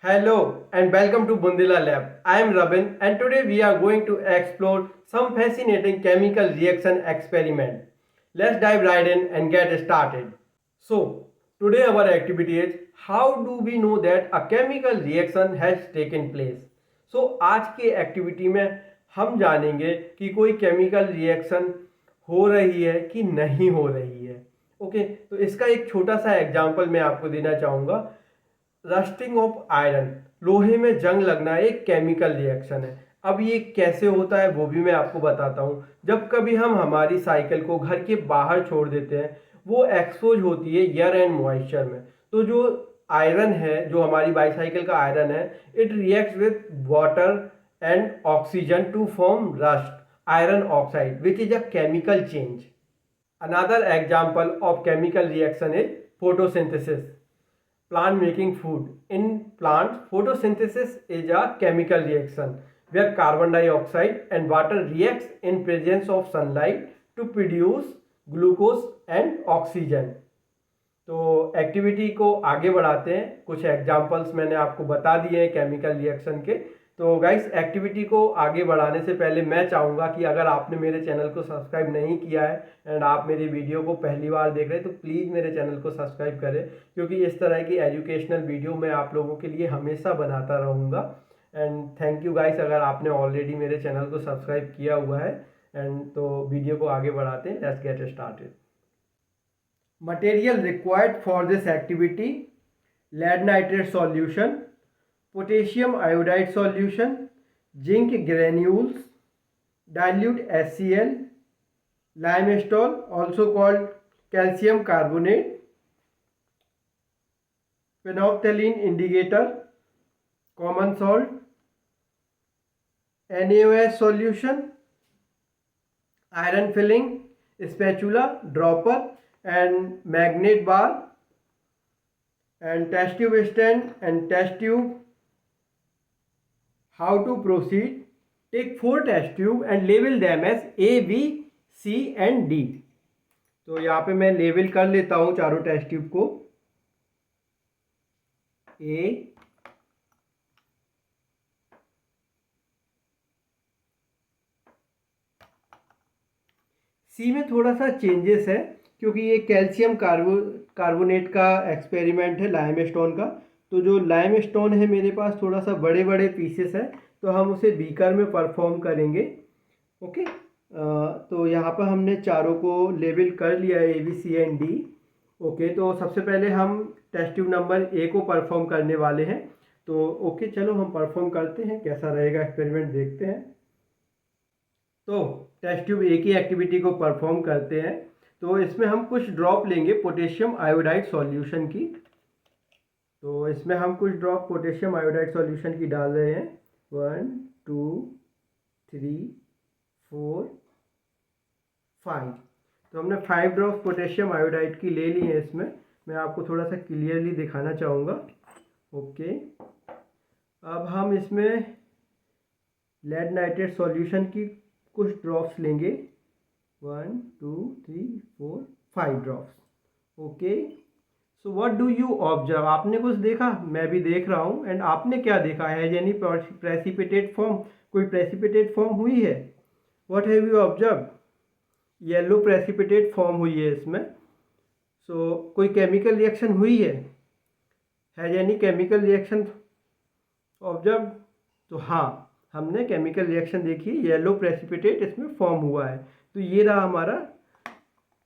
Hello and welcome to Bundila Lab. I am Rabin and today we are going to explore some fascinating chemical reaction experiment. Let's dive right in and get started. So, today our activity is how do we know that a chemical reaction has taken place? So, आज के activity में हम जानेंगे कि कोई chemical reaction हो रही है कि नहीं हो रही है। ओके, तो इसका एक छोटा सा एग्जांपल मैं आपको देना चाहूँगा। रस्टिंग ऑफ आयरन, लोहे में जंग लगना एक केमिकल रिएक्शन है। अब ये कैसे होता है वो भी मैं आपको बताता हूँ। जब कभी हम हमारी साइकिल को घर के बाहर छोड़ देते हैं, वो एक्सपोज होती है एयर एंड मॉइस्चर में। तो जो आयरन है, जो हमारी बाईसाइकिल का आयरन है, it reacts with water and oxygen to form rust iron oxide which is a chemical change. Another example of chemical reaction is photosynthesis. Plant making food. In plants, photosynthesis is a chemical reaction where carbon dioxide and water reacts in presence of sunlight to produce glucose and oxygen. तो activity को आगे बढ़ाते हैं। कुछ examples मैंने आपको बता दिए हैं केमिकल रिएक्शन के। तो गाइस, एक्टिविटी को आगे बढ़ाने से पहले मैं चाहूँगा कि अगर आपने मेरे चैनल को सब्सक्राइब नहीं किया है एंड आप मेरी वीडियो को पहली बार देख रहे हैं तो प्लीज़ मेरे चैनल को सब्सक्राइब करें, क्योंकि इस तरह की एजुकेशनल वीडियो मैं आप लोगों के लिए हमेशा बनाता रहूँगा। एंड थैंक यू गाइस अगर आपने ऑलरेडी मेरे चैनल को सब्सक्राइब किया हुआ है। एंड तो वीडियो को आगे बढ़ाते हैं। Let's get started. Material required for this activity: lead nitrate solution, potassium iodide solution, zinc granules, dilute HCl, limestone also called calcium carbonate, phenolphthalein indicator, common salt, NaOH solution, iron filling, spatula, dropper and magnet bar, and test tube stand and test tube. How to proceed: take 4 test tube and label them as A, B, C and D. तो यहाँ पे मैं label कर लेता हूँ चारों test tube को। A, C में थोड़ा सा चेंजेस है क्योंकि ये कैल्शियम कार्बोनेट का एक्सपेरिमेंट है लाइमस्टोन का। तो जो लाइमस्टोन है मेरे पास थोड़ा सा बड़े बड़े पीसेस है, तो हम उसे बीकर में परफॉर्म करेंगे। ओके, तो यहाँ पर हमने चारों को लेबल कर लिया है, A B C and D. Okay, तो सबसे पहले हम टेस्ट ट्यूब नंबर ए को परफॉर्म करने वाले हैं। तो ओके, चलो हम परफॉर्म करते हैं, कैसा रहेगा एक्सपेरिमेंट देखते हैं। तो टेस्ट ट्यूब ए की एक्टिविटी को परफॉर्म करते हैं। तो इसमें हम कुछ ड्रॉप लेंगे पोटेशियम आयोडाइड सॉल्यूशन की। तो इसमें हम कुछ ड्रॉप पोटेशियम आयोडाइड सॉल्यूशन की डाल रहे हैं। 1 2 3 4 5। तो हमने 5 ड्रॉप पोटेशियम आयोडाइड की ले ली है। इसमें मैं आपको थोड़ा सा क्लियरली दिखाना चाहूँगा। ओके, अब हम इसमें लेड नाइट्रेट सॉल्यूशन की कुछ ड्रॉप्स लेंगे। 1 2 3 4 5 drops. Okay, so what do you observe? आपने कुछ देखा, मैं भी देख रहा हूँ। एंड आपने क्या देखा है? एनी प्रेसिपिटेट फॉर्म, कोई प्रेसिपिटेट फॉर्म हुई है? What have you observe? Yellow precipitate form हुई है इसमें। सो कोई केमिकल रिएक्शन हुई है? Has any chemical reaction observe? तो हाँ, हमने केमिकल रिएक्शन देखी, येलो प्रेसिपिटेट इसमें फॉर्म हुआ है। तो ये रहा हमारा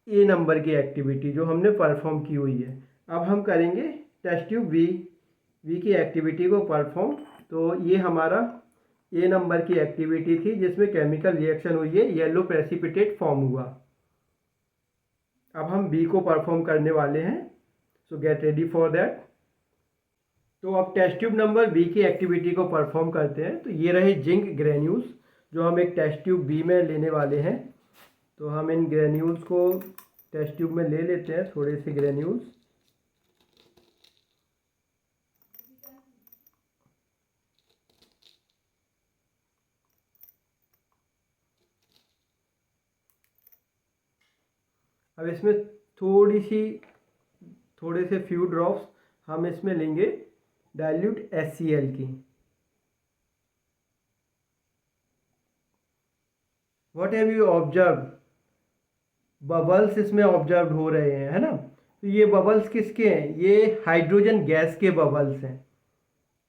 ए नंबर की एक्टिविटी जो हमने परफॉर्म की हुई है। अब हम करेंगे टेस्ट ट्यूब बी की एक्टिविटी को परफॉर्म। तो ये हमारा ए नंबर की एक्टिविटी थी जिसमें केमिकल रिएक्शन हुई है, येलो प्रेसिपिटेट फॉर्म हुआ। अब हम बी को परफॉर्म करने वाले हैं। सो गेट रेडी फॉर दैट। तो अब टेस्ट ट्यूब नंबर बी की एक्टिविटी को परफॉर्म करते हैं। तो ये रहे जिंक ग्रेन्यूल्स जो हम एक टेस्ट ट्यूब बी में लेने वाले हैं। तो हम इन ग्रेन्यूल्स को टेस्ट ट्यूब में ले लेते हैं, थोड़े से ग्रेन्यूल्स। अब इसमें थोड़े से फ्यू ड्रॉप्स हम इसमें लेंगे डाइल्यूट HCl की। What have you observe, bubbles इसमें ऑब्जर्व हो रहे हैं, है ना। तो ये बबल्स किसके हैं, ये हाइड्रोजन गैस के बबल्स हैं।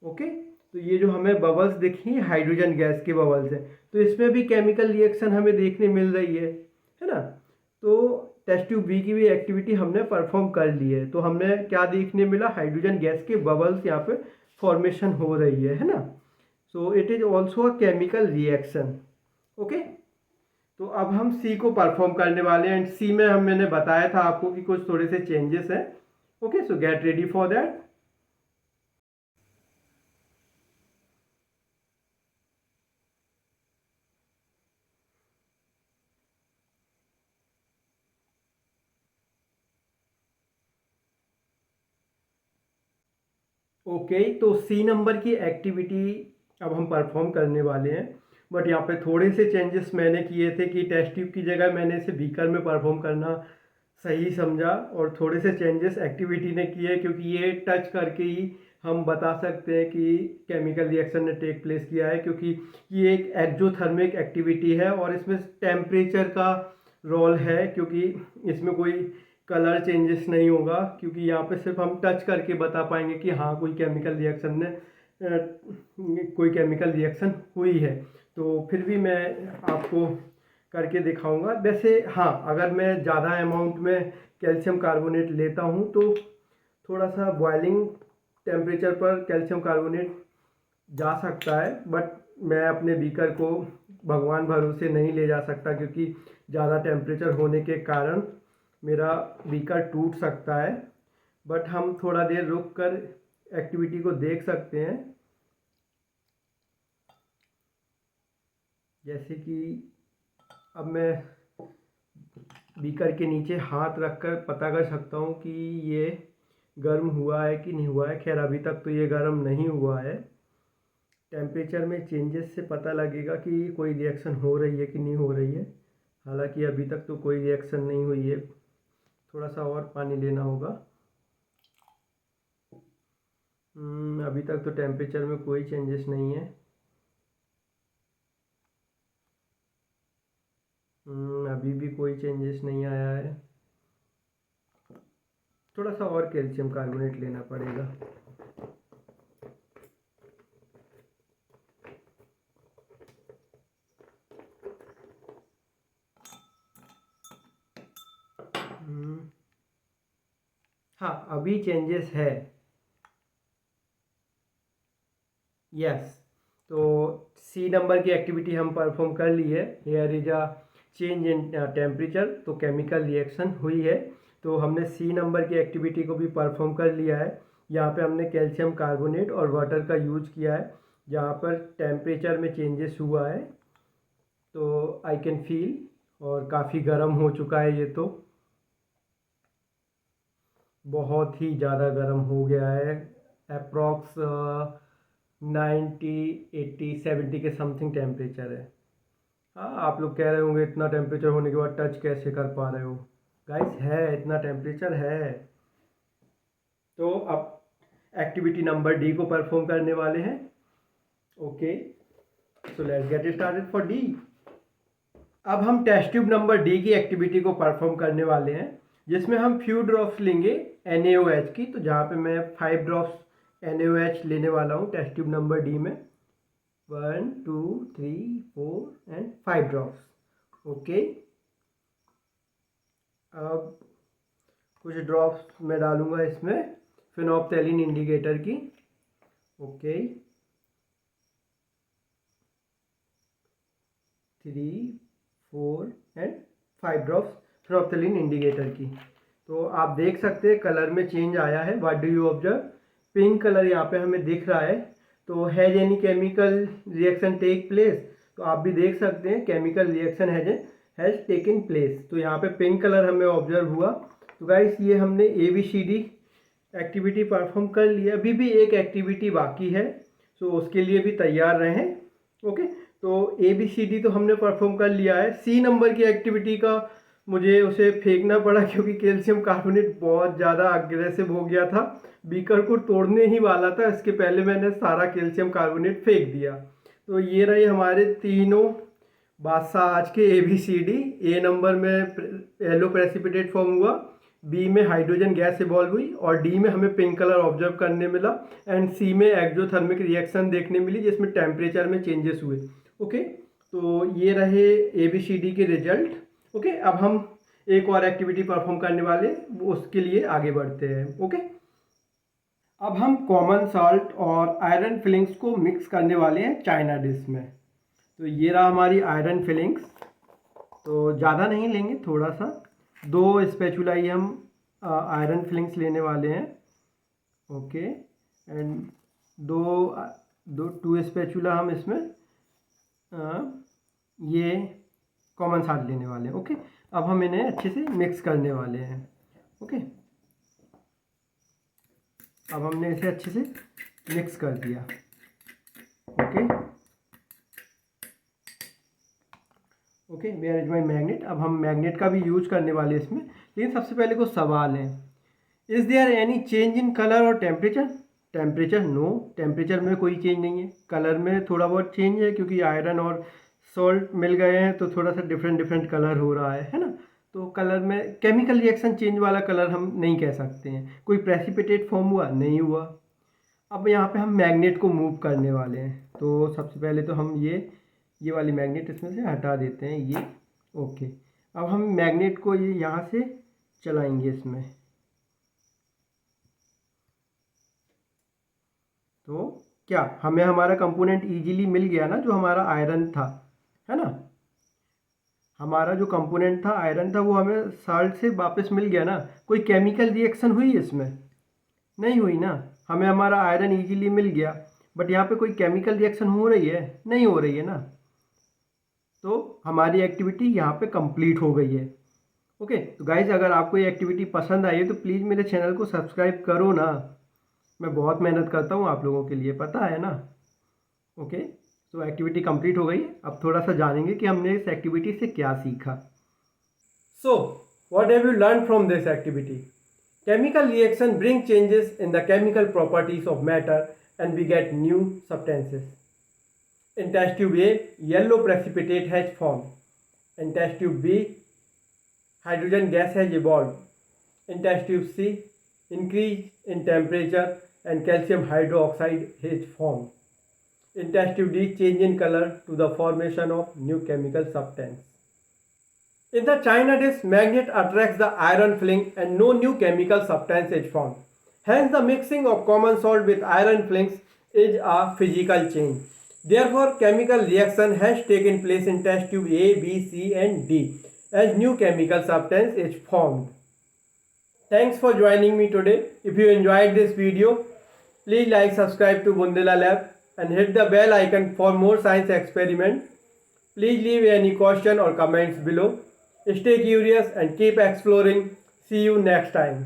ओके, तो ये जो हमें बबल्स दिखी हाइड्रोजन गैस के बबल्स हैं। तो इसमें भी केमिकल रिएक्शन हमें देखने मिल रही है ना। तो टेस्ट ट्यूब बी की भी एक्टिविटी हमने परफॉर्म कर ली है। तो हमें क्या देखने मिला, हाइड्रोजन गैस के बबल्स यहाँ पे फॉर्मेशन हो रही है ना। So it is also a chemical reaction. Okay, तो अब हम सी को परफॉर्म करने वाले हैं। एंड सी में मैंने बताया था आपको कि कुछ थोड़े से चेंजेस हैं। Okay, so get ready for that. Okay, तो सी नंबर की एक्टिविटी अब हम परफॉर्म करने वाले हैं। बट यहाँ पे थोड़े से चेंजेस मैंने किए थे कि टेस्ट ट्यूब की जगह मैंने इसे बीकर में परफॉर्म करना सही समझा, और थोड़े से चेंजेस एक्टिविटी ने किए क्योंकि ये टच करके ही हम बता सकते हैं कि केमिकल रिएक्शन ने टेक प्लेस किया है, क्योंकि ये एक एक्जोथर्मिक एक्टिविटी है और इसमें टेम्परेचर का रोल है, क्योंकि इसमें कोई कलर चेंजेस नहीं होगा, क्योंकि यहाँ पे सिर्फ हम टच करके बता पाएंगे कि हाँ कोई केमिकल रिएक्शन ने कोई केमिकल रिएक्शन हुई है। तो फिर भी मैं आपको करके दिखाऊंगा। वैसे हाँ, अगर मैं ज़्यादा अमाउंट में कैल्शियम कार्बोनेट लेता हूँ तो थोड़ा सा बॉइलिंग टेम्परेचर पर कैल्शियम कार्बोनेट जा सकता है, बट मैं अपने बीकर को भगवान भरोसे नहीं ले जा सकता, क्योंकि ज़्यादा टेम्परेचर होने के कारण मेरा बीकर टूट सकता है। बट हम थोड़ा देर रुक कर एक्टिविटी को देख सकते हैं। जैसे कि अब मैं बीकर के नीचे हाथ रखकर पता कर सकता हूँ कि ये गर्म हुआ है कि नहीं हुआ है। खैर अभी तक तो ये गर्म नहीं हुआ है। टेम्परेचर में चेंजेस से पता लगेगा कि कोई रिएक्शन हो रही है कि नहीं हो रही है। हालांकि अभी तक तो कोई रिएक्शन नहीं हुई है। थोड़ा सा और पानी लेना होगा। अभी तक तो टेम्परेचर में कोई चेंजेस नहीं है। अभी भी कोई चेंजेस नहीं आया है। थोड़ा सा और कैल्शियम कार्बोनेट लेना पड़ेगा। हाँ, अभी चेंजेस है। यस, तो सी नंबर की एक्टिविटी हम परफॉर्म कर ली है। Here is a change in temperature, तो केमिकल रिएक्शन हुई है। तो हमने सी नंबर की एक्टिविटी को भी परफॉर्म कर लिया है। यहाँ पे हमने कैल्शियम कार्बोनेट और वाटर का यूज किया है, जहाँ पर टेम्परेचर में चेंजेस हुआ है। तो आई कैन फील, और काफ़ी गर्म हो चुका है ये, तो बहुत ही ज़्यादा गर्म हो गया है। अप्रॉक्स 90, 80, 70 के समथिंग टेम्परेचर है। हाँ, आप लोग कह रहे होंगे इतना टेम्परेचर होने के बाद टच कैसे कर पा रहे हो। गाइस, है इतना टेम्परेचर है। तो अब एक्टिविटी नंबर डी को परफॉर्म करने वाले हैं। Okay, so let's get started for D. अब हम टेस्ट ट्यूब नंबर डी की एक्टिविटी को परफॉर्म करने वाले हैं, जिसमें हम फ्यू ड्रॉप्स लेंगे NaOH की। तो जहाँ पे मैं 5 ड्रॉप्स NaOH लेने वाला हूँ टेस्ट ट्यूब नंबर डी में। 1, 2, 3, 4 एंड 5 ड्रॉप्स। ओके, अब कुछ ड्रॉप्स मैं डालूंगा इसमें फिनोप्थेलिन इंडिकेटर की। ओके, 3, 4 एंड 5 ड्रॉप्स फिनोप्थेलिन इंडिकेटर की। तो आप देख सकते हैं कलर में चेंज आया है। What do you observe, pink colour यहाँ पे हमें दिख रहा है। तो has any chemical reaction take place, तो आप भी देख सकते हैं chemical reaction has taken place. तो यहाँ पे पिंक कलर हमें ऑब्जर्व हुआ। तो गाइस, ये हमने ABCD एक्टिविटी परफॉर्म कर लिया। अभी भी एक एक्टिविटी बाकी है, तो उसके लिए भी तैयार रहें। ओके, तो ABCD तो हमने परफॉर्म कर लिया है। सी नंबर की एक्टिविटी का मुझे उसे फेंकना पड़ा क्योंकि कैल्शियम कार्बोनेट बहुत ज़्यादा अग्रेसिव हो गया था। बीकर को तोड़ने ही वाला था, इसके पहले मैंने सारा कैल्शियम कार्बोनेट फेंक दिया। तो ये रहे हमारे तीनों बादशाह आज के ABCD। ए नंबर में येलो प्रेसिपिटेट फॉर्म हुआ, बी में हाइड्रोजन गैस इवॉल्व हुई और डी में हमें पिंक कलर ऑब्जर्व करने मिला एंड सी में एक्जोथर्मिक रिएक्शन देखने मिली जिसमें टेम्परेचर में चेंजेस हुए। ओके, तो ये रहे ABCD के रिजल्ट। ओके, अब हम एक और एक्टिविटी परफॉर्म करने वाले, उसके लिए आगे बढ़ते हैं। ओके, अब हम कॉमन सॉल्ट और आयरन फिलिंग्स को मिक्स करने वाले हैं चाइना डिश में। तो ये रहा हमारी आयरन फिलिंग्स। तो ज़्यादा नहीं लेंगे, थोड़ा सा 2 स्पैचुला ही हम आयरन फिलिंग्स लेने वाले हैं। ओके, एंड 2 स्पैचुला हम इसमें ये कॉमन सॉल्ट लेने वाले हैं। ओके, अब हम इन्हें अच्छे से मिक्स करने वाले हैं। ओके, अब हमने इसे अच्छे से मिक्स कर दिया। Okay okay, where is my magnet. अब हम मैग्नेट का भी यूज करने वाले इसमें, लेकिन सबसे पहले कुछ सवाल हैं। Is there any change in colour और टेम्परेचर? टेम्परेचर नो, टेम्परेचर में कोई चेंज नहीं है। कलर में थोड़ा बहुत चेंज है क्योंकि आयरन और सॉल्ट मिल गए हैं तो थोड़ा सा डिफरेंट कलर हो रहा है ना। तो कलर में केमिकल रिएक्शन चेंज वाला कलर हम नहीं कह सकते हैं। कोई प्रेसिपिटेट फॉर्म हुआ? नहीं हुआ। अब यहाँ पे हम मैग्नेट को मूव करने वाले हैं। तो सबसे पहले तो हम ये वाली मैग्नेट इसमें से हटा देते हैं ये। ओके, अब हम मैग्नेट को ये यहाँ से चलाएंगे इसमें। तो क्या हमें हमारा कंपोनेंट इजीली मिल गया ना, जो हमारा आयरन था, है ना। हमारा जो कंपोनेंट था आयरन था वो हमें साल्ट से वापस मिल गया ना। कोई केमिकल रिएक्शन हुई इसमें? नहीं हुई ना। हमें हमारा आयरन इजीली मिल गया, बट यहाँ पे कोई केमिकल रिएक्शन हो रही है? नहीं हो रही है ना। तो हमारी एक्टिविटी यहाँ पे कंप्लीट हो गई है। ओके, तो गाइज अगर आपको ये एक्टिविटी पसंद आई है तो प्लीज़ मेरे चैनल को सब्सक्राइब करो ना। मैं बहुत मेहनत करता हूँ आप लोगों के लिए, पता है ना। ओके, तो एक्टिविटी कंप्लीट हो गई। अब थोड़ा सा जानेंगे कि हमने इस एक्टिविटी से क्या सीखा। So what have you learn from this activity? Chemical reaction bring changes in the chemical properties of matter and we get new substances. In test tube A, yellow precipitate has formed. In test tube B, hydrogen gas has evolved. In test tube C, increase in temperature and calcium hydroxide has formed. In test tube D, change in color to the formation of new chemical substance. In the China dish, magnet attracts the iron filling and no new chemical substance is formed. Hence, the mixing of common salt with iron filings is a physical change. Therefore, chemical reaction has taken place in test tube A, B, C and D as new chemical substance is formed. Thanks for joining me today. If you enjoyed this video, please like, subscribe to Bundela Lab and hit the bell icon for more science experiment. Please leave any question or comments below. Stay curious and keep exploring. See you next time.